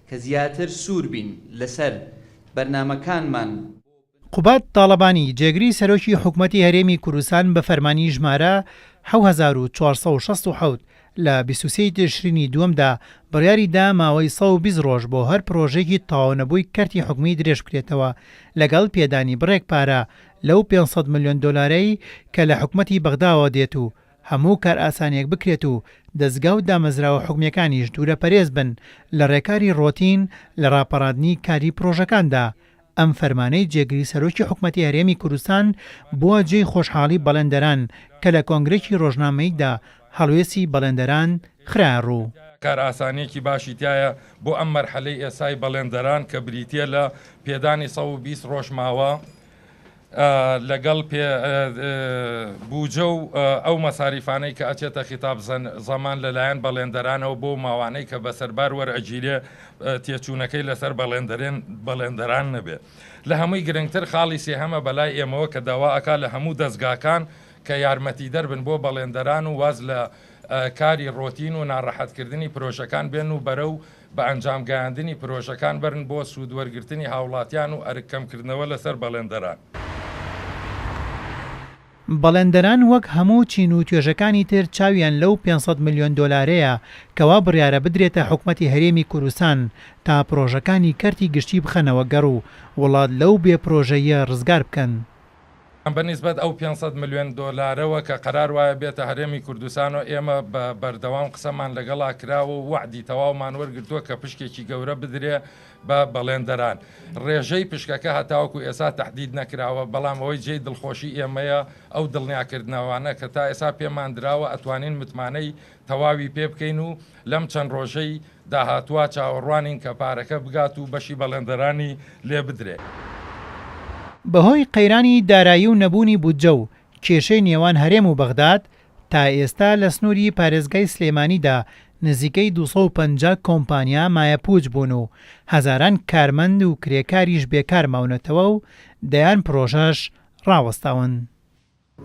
کە زیاتر سوور بین لەسەر بەرنامەکانمان. قوبات تاڵەبانی جێگری سەرۆکی حکوومەتی هەرێمی کوردستان بە فەرمانی ژمارە 7467 لە 23 تشرینی دووەمدا بڕیاریدا ماوەی 120 ڕۆژ بۆ هەر پرۆژێکی تەواو کەرتی حکومی درێژ بکرێتەوە لەگەڵ پێدانی بڕێک پارە لەو 500 ملیۆن دۆلارەی کە لە حکومەتی بەغداوە دێت و هەموو کار ئاسانیەک بکرێت و دەستگا و دامەزراوە حکومیەکانیش دوورە پەرێز بن لە ڕێکاری ڕۆتین لە ڕاپەڕاندنی کاری پرۆژەکاندا. ئەم فەرمانەی جێگری سەرۆکی حکوومەتی هەرێمی کوردستان بووە جێی خۆشحاڵی بەڵێندەران کە لە کۆنگرێکی ڕۆژنامەیەکدا هەڵوێستی بەڵێندەران خرا ڕوو. کار ئاسانیەکی باشی تایە بۆ ئەم مەرحەلەی ئێسای بەڵێندەران کە بریتە لە پێدانی 120 ڕۆژ ماوە لەگەڵ بوجە و ئەو مەساریفانەی کە ئەچێتە خیتاب زەمان لەلایەن بەڵێندەرانەوە بۆ ماوانەی کە بەسەربار وەرئەگیرێ تێچوونەکەی لەسەر بەڵێندەران نەبێت. لە هەمووی گرنگتر خاڵی سێهەمە بەلای ئێمەوە کە داوا ئەکا لە هەموو دەستگاکان کە یارمەتی دەربن بۆ بەڵێندەران و واز لە کاری ڕۆتین و ناڕەحەتکردنی پرۆژەکان بێن و بەرەو بە ئەنجام گەیاندنی پرۆژەکان برن بۆ سوودوەرگرتنی هاوڵاتیان و ئەرکەمکردنەوە لەسەر بەڵێندەران. بەڵێندەران وەک هەموو چین و توێژەکانی تر چاویان لەو 500 ملیۆن دۆلارەیە کەوا بڕیارە بدرێتە حکوومەتی هەرێمی کوردستان تا پرۆژەکانی کەرتی گشتی بخەنەوە گەڕ و وڵات لەو بێ پرۆژەیە ڕزگار بکەن. بەنسبەت ئەو 500 ملیۆن دۆلارەوە کە قەرار وایە بێتە هەرێمی کوردستان و ئێمە بە بەردەوام قسەمان لەگەڵا کراوە و وعدی تەواومان وەرگرتووە کە پشکێکی گەورە بدرێ بە بەڵێندەران. ڕێژەی پشکەکە هەتاوەکو ئێستا تەحدید نەکراوە، بەڵام ئەوەی جێی دڵخۆشی ئێمەیە ئەو دڵنیاکردنەوەوانە کە تا ئێستا پێمان دراوە ئەتوانین متمانەی تەواوی پێ بکەین و لەم چەند ڕۆژەی داهاتووە چاوەڕوانین کە پارەکە بگات و بەشی بەڵێندەرانی لێ بدرێ. بەهۆی قەیرانی دارایی و نەبوونی بودجە و کێشەی نێوان هەرێم و بەغداد تا ئێستا لە سنووری پارێزگای سلێمانیدا نزیکەی 250 کۆمپانیا مایەپووج بوون و هەزاران کارمەند و کرێکاریش بێکار ماونەتەوە و دەیان پرۆژەش ڕاوەستاون.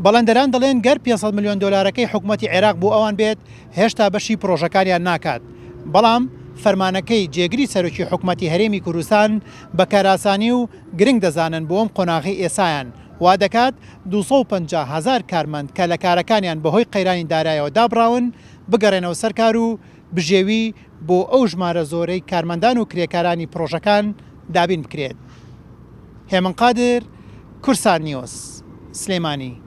بەڵێندەران دەڵێن گەر 500 ملیۆن دۆلارەکەی حکوومەتی عێراق بۆ ئەوان بێت هێشتا بەشی پرۆژەکاریان ناکات، بەڵام فەرمانەکەی جێگری سەرۆکی حکوومەتی هەرێمی کوردستان بە کاراسانی و گرنگ دەزانن بۆ ئەم قۆناغی ئێسایان وا دەکات 250,000 کارمەند کە لە کارەکانیان بەهۆی قەیرانی دارایەوە دابڕاون بگەڕێنەوە سەرکار و بژێوی بۆ ئەو ژمارە زۆرەی کارمەندان و کرێکارانی پرۆژەکان دابین بکرێت. هێمن قادر، کورسان نیوز، سلێمانی.